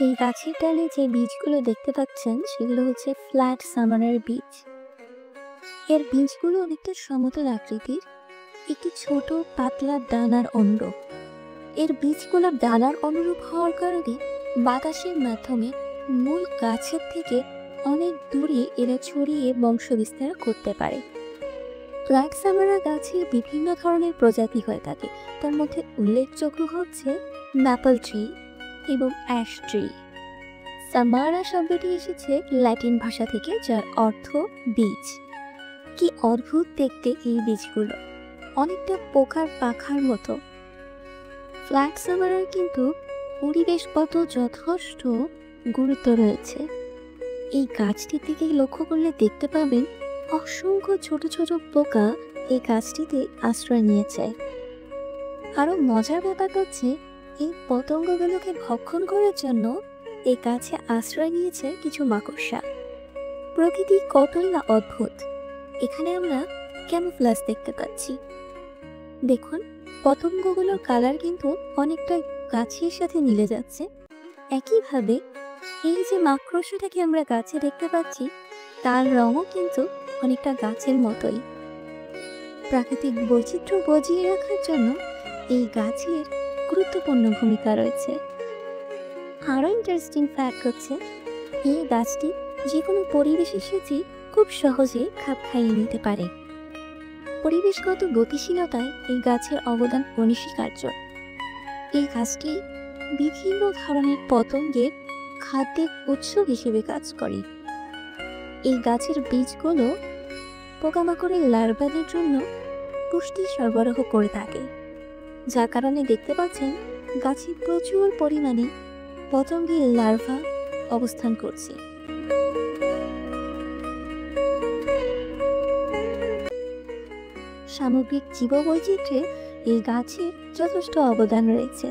এই গাছের ডালে যে বীজগুলো দেখতে পাচ্ছেন সেগুলো হচ্ছে ফ্ল্যাট সামারের বীজ। এর বীজগুলো অনেকটা সমতল আকৃতির, একটি ছোট পাতলা ডানার অনুরূপ। এর বীজগুলো ডানার অনুরূপ হওয়ার কারণে বাতাসের মাধ্যমে মূল গাছের থেকে অনেক দূরে এরা ছড়িয়ে বংশবিস্তার করতে পারে। ফ্ল্যাট সামারা গাছের বিভিন্ন ধরনের প্রজাতি হয়ে থাকে, তার মধ্যে উল্লেখযোগ্য হচ্ছে ম্যাপল ট্রি এবং অ্যাশ ট্রি। সামারা শব্দটি এসেছে ল্যাটিন ভাষা থেকে, যার অর্থ বীজ। কি অদ্ভুত দেখতে এই বীজগুলো, অনেকটা পোকার পাখার মতো। ফ্ল্যাট সামারার কিন্তু পরিবেশগত যথেষ্ট গুরুত্ব রয়েছে। এই গাছটির দিকে লক্ষ্য করলে দেখতে পাবেন অসংখ্য ছোট ছোট পোকা এই গাছটিতে আশ্রয় নিয়েছে। আরো মজার ব্যাপার হচ্ছে এই পতঙ্গগুলোকে ভক্ষণ করার জন্য এই গাছে আশ্রয় নিয়েছে কিছু মাকড়সা। প্রকৃতি কতই না অদ্ভুত। এখানে আমরা ক্যামোফ্লাজ দেখতে পাচ্ছি। দেখুন, পতঙ্গগুলোর কালার কিন্তু অনেকটা গাছের সাথে মিলে যাচ্ছে। একইভাবে এই যে মাকড়সাটাকে আমরা গাছে দেখতে পাচ্ছি, তার রঙও কিন্তু অনেকটা গাছের মতোই। প্রাকৃতিক বৈচিত্র্য বজিয়ে রাখার জন্য এই গাছের গুরুত্বপূর্ণ ভূমিকা রয়েছে। আরও ইন্টারেস্টিং ফ্যাক্ট হচ্ছে এই গাছটি যে কোনো পরিবেশের সাথে খুব সহজে খাপ খাইয়ে নিতে পারে। পরিবেশগত গতিশীলতায় এই গাছের অবদান অনস্বীকার্য। এই গাছটি বিভিন্ন ধরনের পতঙ্গের খাদ্যের উৎস হিসেবে কাজ করে। এই গাছের বীজগুলো পোকামাকড়ের লার্ভাদের জন্য পুষ্টি সরবরাহ করে থাকে, যার কারণে দেখতে পাচ্ছেন গাছে প্রচুর পরিমাণে পতঙ্গের লার্ভা অবস্থান করছে। সামগ্রিক জীববৈচিত্র্যে এই গাছের যথেষ্ট অবদান রয়েছে।